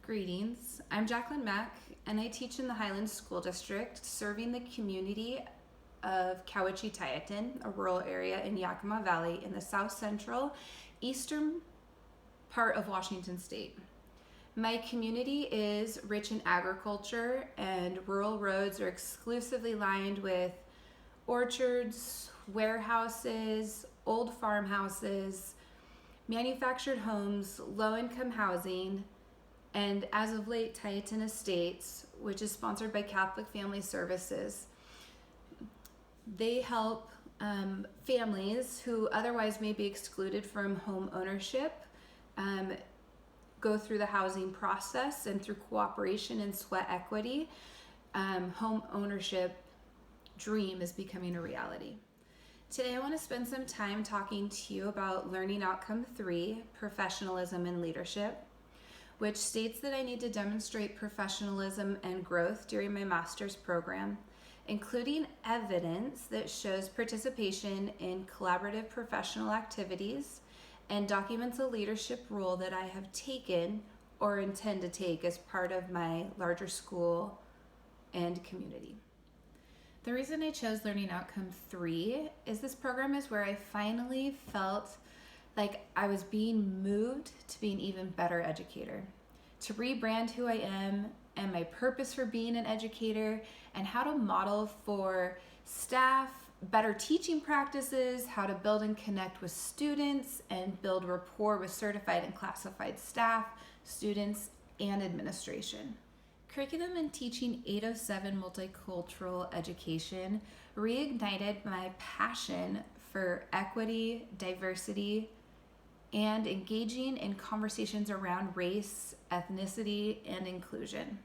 Greetings, I'm Jaclyn Mack, and I teach in the Highlands School District, serving the community of Cowichy-Tieton, a rural area in Yakima Valley in the south central eastern part of Washington State. My community is rich in agriculture, and rural roads are exclusively lined with orchards, warehouses, old farmhouses, manufactured homes, low-income housing, and as of late, Tieton Estates, which is sponsored by Catholic Family Services. They help families who otherwise may be excluded from home ownership go through the housing process, and through cooperation and sweat equity, home ownership dream is becoming a reality. Today I want to spend some time talking to you about Learning Outcome 3, Professionalism and Leadership, which states that I need to demonstrate professionalism and growth during my master's program, including evidence that shows participation in collaborative professional activities and documents a leadership role that I have taken or intend to take as part of my larger school and community. The reason I chose Learning Outcome 3 is this program is where I finally felt like I was being moved to be an even better educator, to rebrand who I am and my purpose for being an educator, and how to model for staff better teaching practices, how to build and connect with students, and build rapport with certified and classified staff, students, and administration. Curriculum and Teaching 807 Multicultural Education reignited my passion for equity, diversity, and engaging in conversations around race, ethnicity, and inclusion.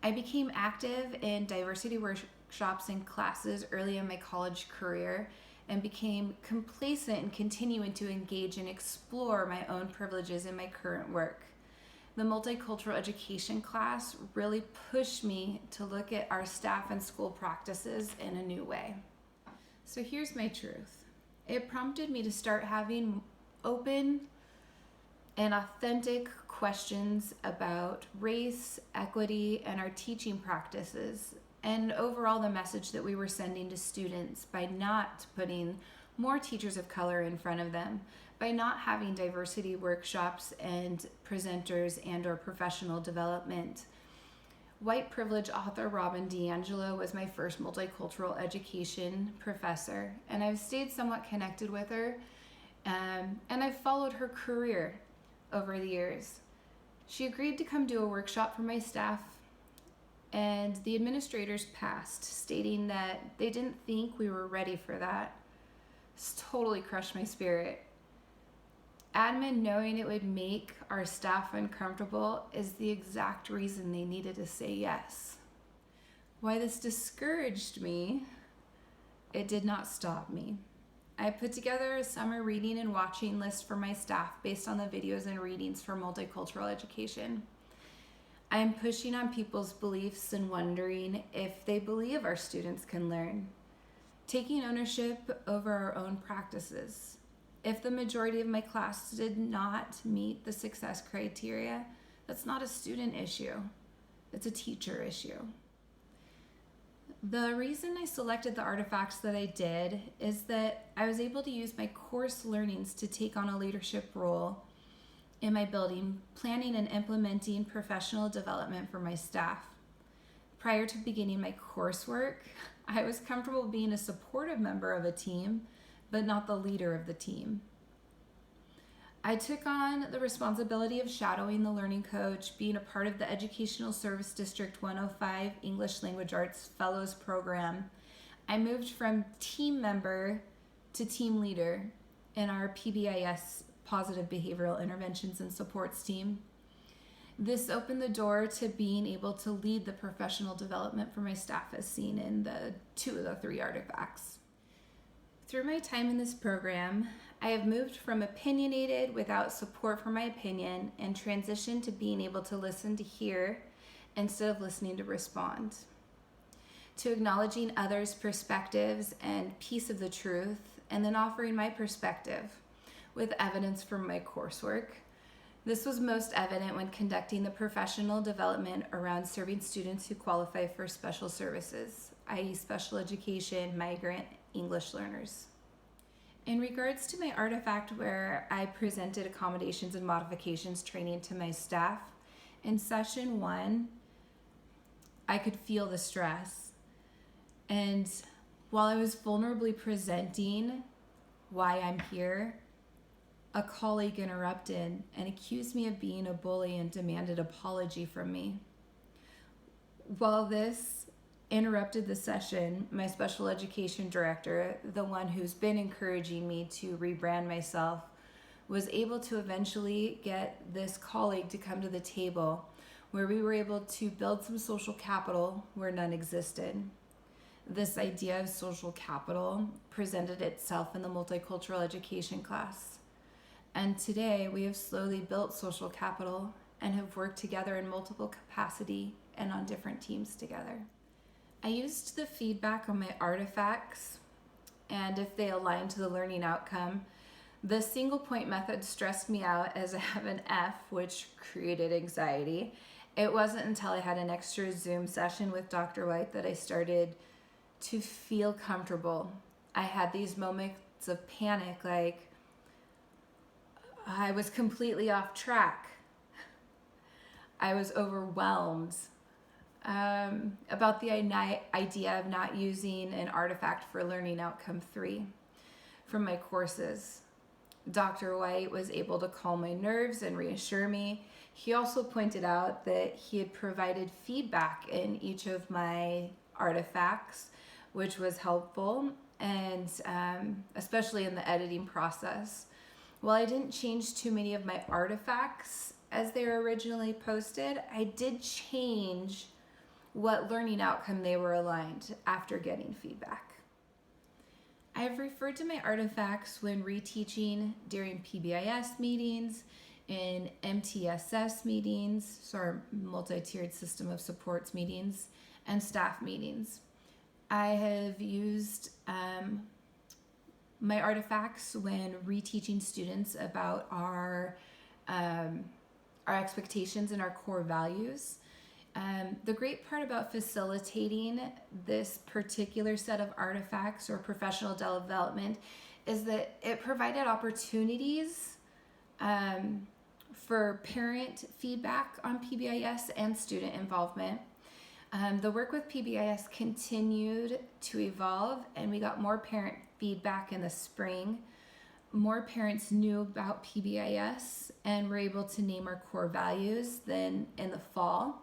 I became active in diversity workshops and classes early in my college career and became complacent in continuing to engage and explore my own privileges in my current work. The multicultural education class really pushed me to look at our staff and school practices in a new way. So here's my truth. It prompted me to start having open and authentic questions about race, equity, and our teaching practices, and overall the message that we were sending to students by not putting more teachers of color in front of them, by not having diversity workshops and presenters and or professional development. White privilege author Robin DiAngelo was my first multicultural education professor, and I've stayed somewhat connected with her, and I've followed her career over the years. She agreed to come do a workshop for my staff, and the administrators passed, stating that they didn't think we were ready for that. This totally crushed my spirit. Admin knowing it would make our staff uncomfortable is the exact reason they needed to say yes. Why this discouraged me, it did not stop me. I put together a summer reading and watching list for my staff based on the videos and readings for multicultural education. I am pushing on people's beliefs and wondering if they believe our students can learn, taking ownership over our own practices. If the majority of my class did not meet the success criteria, that's not a student issue, it's a teacher issue. The reason I selected the artifacts that I did is that I was able to use my course learnings to take on a leadership role in my building, planning and implementing professional development for my staff. Prior to beginning my coursework, I was comfortable being a supportive member of a team, but not the leader of the team. I took on the responsibility of shadowing the learning coach, being a part of the Educational Service District 105 English Language Arts Fellows Program. I moved from team member to team leader in our PBIS, Positive Behavioral Interventions and Supports team. This opened the door to being able to lead the professional development for my staff as seen in the 2 of the 3 artifacts. Through my time in this program, I have moved from opinionated without support for my opinion and transitioned to being able to listen to hear instead of listening to respond, to acknowledging others' perspectives and piece of the truth, and then offering my perspective with evidence from my coursework This was most evident when conducting the professional development around serving students who qualify for special services, i.e. special education, migrant, English learners. In regards to my artifact where I presented accommodations and modifications training to my staff, in session 1, I could feel the stress. And while I was vulnerably presenting why I'm here, a colleague interrupted and accused me of being a bully and demanded apology from me. While this interrupted the session, my special education director, the one who's been encouraging me to rebrand myself, was able to eventually get this colleague to come to the table where we were able to build some social capital where none existed. This idea of social capital presented itself in the multicultural education class. And today we have slowly built social capital and have worked together in multiple capacity and on different teams together. I used the feedback on my artifacts, and if they align to the learning outcome, the single point method stressed me out as I have an F, which created anxiety. It wasn't until I had an extra Zoom session with Dr. White that I started to feel comfortable. I had these moments of panic, like I was completely off track. I was overwhelmed about the idea of not using an artifact for learning outcome 3 from my courses. Dr. White was able to calm my nerves and reassure me. He also pointed out that he had provided feedback in each of my artifacts, which was helpful, and especially in the editing process. While I didn't change too many of my artifacts as they were originally posted, I did change what learning outcome they were aligned after getting feedback. I have referred to my artifacts when reteaching during PBIS meetings, in MTSS meetings, so our multi-tiered system of supports meetings, and staff meetings. I have used my artifacts when reteaching students about our expectations and our core values. The great part about facilitating this particular set of artifacts or professional development is that it provided opportunities for parent feedback on PBIS and student involvement. The work with PBIS continued to evolve, and we got more parent feedback in the spring. More parents knew about PBIS and were able to name our core values than in the fall.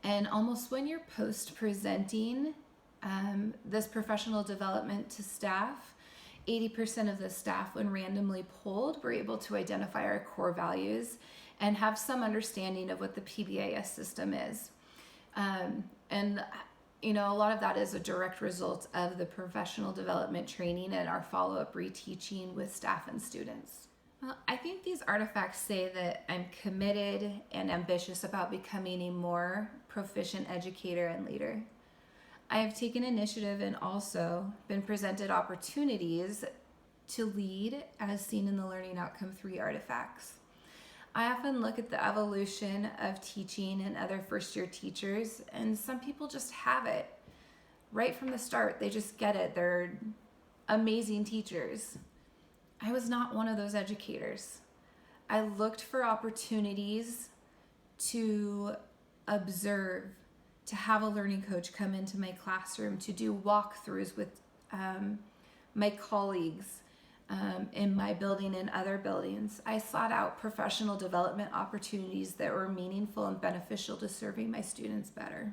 And almost when you're post-presenting this professional development to staff, 80% of the staff, when randomly polled, were able to identify our core values and have some understanding of what the PBIS system is. And you know, a lot of that is a direct result of the professional development training and our follow-up reteaching with staff and students. Well, I think these artifacts say that I'm committed and ambitious about becoming a more proficient educator and leader. I have taken initiative and also been presented opportunities to lead as seen in the Learning Outcome 3 artifacts. I often look at the evolution of teaching and other first-year teachers, and some people just have it. Right from the start, they just get it. They're amazing teachers. I was not one of those educators. I looked for opportunities to observe, to have a learning coach come into my classroom, to do walkthroughs with my colleagues in my building and other buildings. I sought out professional development opportunities that were meaningful and beneficial to serving my students better.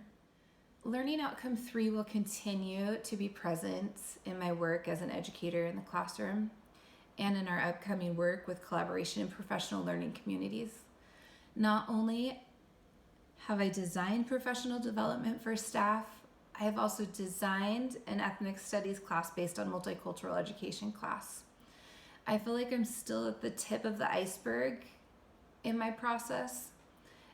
Learning Outcome 3 will continue to be present in my work as an educator in the classroom and in our upcoming work with collaboration in professional learning communities. Not only have I designed professional development for staff, I have also designed an ethnic studies class based on multicultural education class. I feel like I'm still at the tip of the iceberg in my process,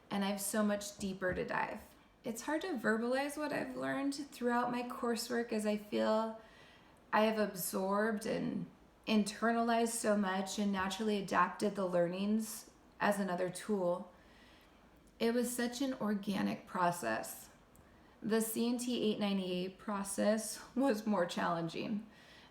and I have so much deeper to dive. It's hard to verbalize what I've learned throughout my coursework, as I feel I have absorbed and internalized so much and naturally adapted the learnings as another tool. It was such an organic process. The CNT 898 process was more challenging.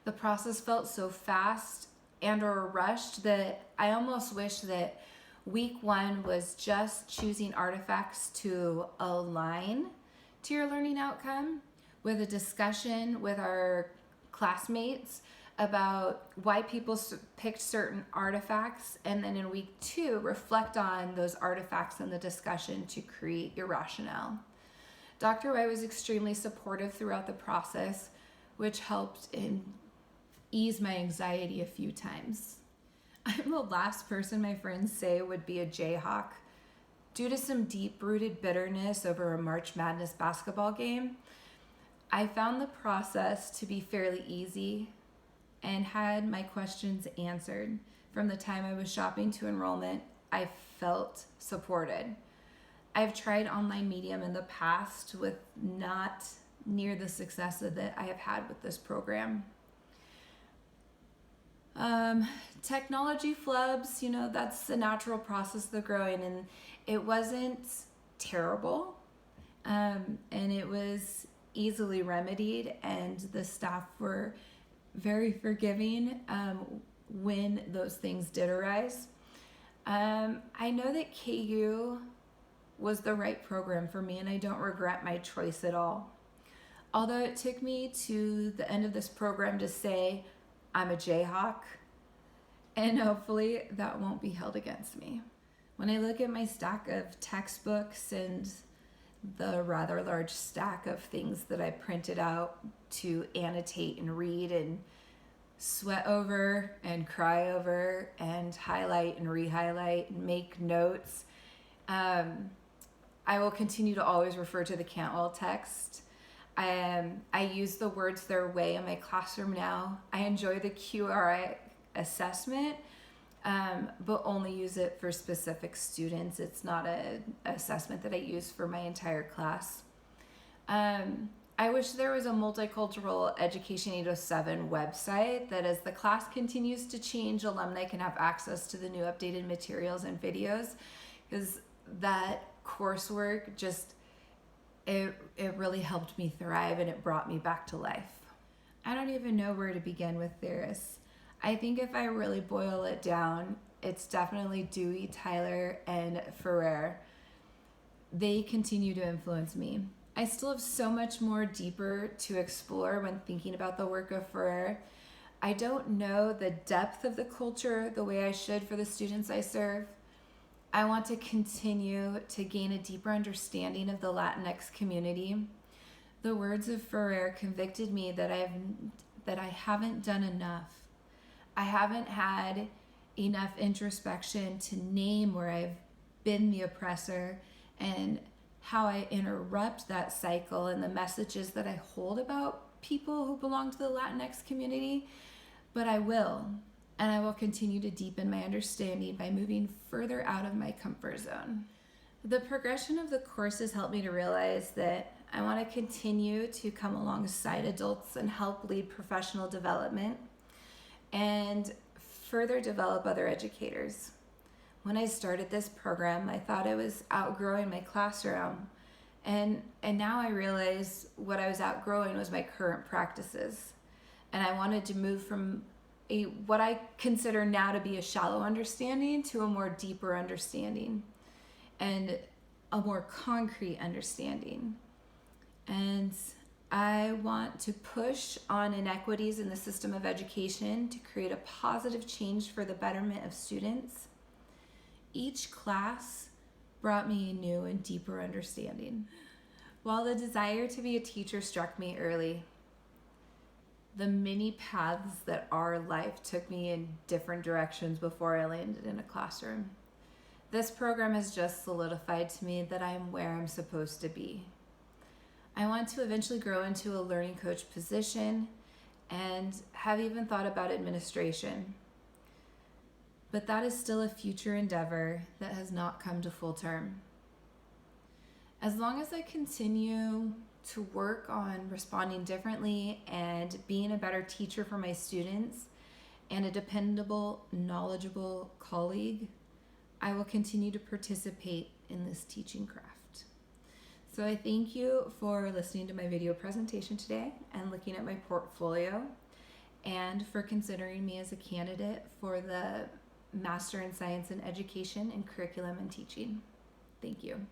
The process felt so fast and or rushed that I almost wish that week 1 was just choosing artifacts to align to your learning outcome, with a discussion with our classmates about why people picked certain artifacts, and then in week 2 reflect on those artifacts in the discussion to create your rationale. Dr. White was extremely supportive throughout the process, which helped ease my anxiety a few times. I'm the last person my friends say would be a Jayhawk. Due to some deep-rooted bitterness over a March Madness basketball game, I found the process to be fairly easy and had my questions answered. From the time I was shopping to enrollment, I felt supported. I've tried online medium in the past with not near the success that I have had with this program. Technology flubs, that's a natural process of growing, and it wasn't terrible, and it was easily remedied, and the staff were very forgiving when those things did arise. I know that KU was the right program for me, and I don't regret my choice at all. Although it took me to the end of this program to say I'm a Jayhawk, and hopefully that won't be held against me. When I look at my stack of textbooks and the rather large stack of things that I printed out to annotate and read and sweat over and cry over and highlight and re-highlight and make notes, I will continue to always refer to the Cantwell text. I use the words their way in my classroom now. I enjoy the QRI assessment, but only use it for specific students. It's not an assessment that I use for my entire class. I wish there was a Multicultural Education 807 website that, as the class continues to change, alumni can have access to the new updated materials and videos, because that coursework it really helped me thrive, and it brought me back to life. I don't even know where to begin with theorists. I think if I really boil it down, it's definitely Dewey, Tyler, and Ferrer. They continue to influence me. I still have so much more deeper to explore when thinking about the work of Ferrer. I don't know the depth of the culture the way I should for the students I serve. I want to continue to gain a deeper understanding of the Latinx community. The words of Ferrer convicted me that I haven't done enough. I haven't had enough introspection to name where I've been the oppressor and how I interrupt that cycle and the messages that I hold about people who belong to the Latinx community. But I will. And I will continue to deepen my understanding by moving further out of my comfort zone. The progression of the course has helped me to realize that I want to continue to come alongside adults and help lead professional development and further develop other educators. When I started this program, I thought I was outgrowing my classroom, and now I realize what I was outgrowing was my current practices. And I wanted to move from what I consider now to be a shallow understanding to a more deeper understanding and a more concrete understanding. And I want to push on inequities in the system of education to create a positive change for the betterment of students. Each class brought me a new and deeper understanding. While the desire to be a teacher struck me early, the many paths that are life took me in different directions before I landed in a classroom. This program has just solidified to me that I'm where I'm supposed to be. I want to eventually grow into a learning coach position and have even thought about administration. But that is still a future endeavor that has not come to full term. As long as I continue to work on responding differently and being a better teacher for my students and a dependable, knowledgeable colleague, I will continue to participate in this teaching craft. So I thank you for listening to my video presentation today and looking at my portfolio, and for considering me as a candidate for the Master in Science in Education and Curriculum and Teaching. Thank you.